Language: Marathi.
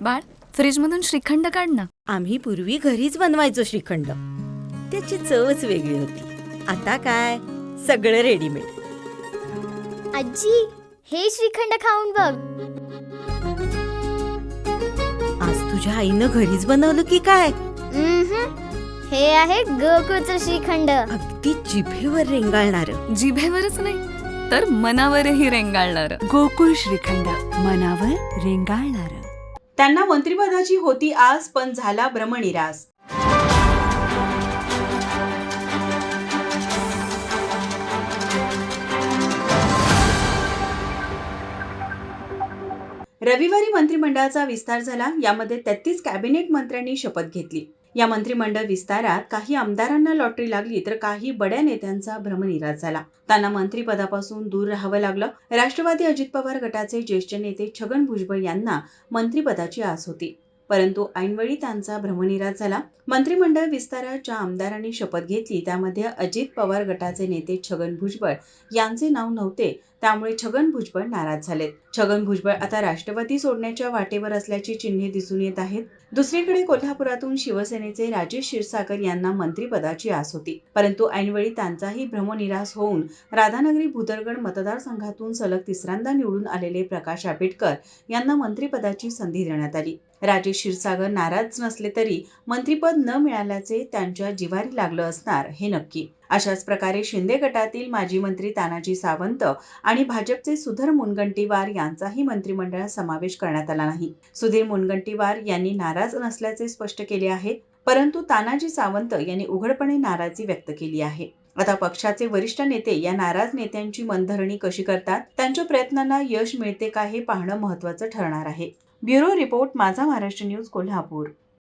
बाळ, फ्रीजमधून श्रीखंड काढ ना. आम्ही पूर्वी घरीच बनवायचो श्रीखंड. त्याची चवच वेगळी होती. आता काय सगळं रेडीमेड. आजी, हे श्रीखंड खाऊन बघ. आज तुझ्या आईनं घरीच बनवलं की काय? हे आहे गोकुळचं श्रीखंड. अगदी जिभेवर रेंगाळणारं. जिभेवरच नाही तर मनावरही रेंगाळणार. गोकुळ श्रीखंड, मनावर रेंगाळणारं. त्यांना मंत्रिपदाची होती आस, पण झाला भ्रमनिरास. रविवारी मंत्रिमंडळाचा विस्तार झाला. यामध्ये 33 कॅबिनेट मंत्र्यांनी शपथ घेतली. या मंत्रिमंडळ विस्तारात काही आमदारांना लॉटरी लागली तर काही बड्या नेत्यांचा भ्रमनिरास झाला. त्यांना मंत्रिपदापासून दूर राहावं लागलं. राष्ट्रवादी अजित पवार गटाचे ज्येष्ठ नेते छगन भुजबळ यांना मंत्रिपदाची आस होती, परंतु ऐनवेळी त्यांचा भ्रमनिरास झाला. मंत्रिमंडळ विस्तारात ज्या आमदारांनी शपथ घेतली त्यामध्ये अजित पवार गटाचे नेते छगन भुजबळ यांचे नाव नव्हते. त्यामुळे छगन भुजबळ नाराज झालेत. छगन भुजबळ आता राष्ट्रवादी सोडण्याच्या वाटेवर असल्याची चिन्हे दिसून येत आहेत. दुसरीकडे कोल्हापुरातून शिवसेनेचे राजेश क्षीरसागर यांना मंत्रिपदाची आस होती, परंतु ऐनवेळी त्यांचाही भ्रमनिरास होऊन राधानगरी भुदरगड मतदारसंघातून सलग तिसऱ्यांदा निवडून आलेले प्रकाश आंबेडकर यांना मंत्रिपदाची संधी देण्यात आली. राजेश क्षीरसागर नाराज नसले तरी मंत्रिपद न मिळाल्याचे त्यांच्या जिव्हारी लागलं असणार हे नक्की. अशाच प्रकारे शिंदे गटातील माजी मंत्री तानाजी सावंत आणि भाजपचे सुधीर मुनगंटीवार यांचाही मंत्रिमंडळात समावेश करण्यात आला नाही. सुधीर मुनगंटीवार यांनी नाराज नसल्याचे स्पष्ट केले आहे, परंतु तानाजी सावंत यांनी उघडपणे नाराजी व्यक्त केली आहे. आता पक्षाचे वरिष्ठ नेते या नाराज नेत्यांची मनधरणी कशी करतात, त्यांच्या प्रयत्नांना यश मिळते का हे पाहणं महत्त्वाचं ठरणार आहे. ब्युरो रिपोर्ट, माझा महाराष्ट्र न्यूज, कोल्हापूर.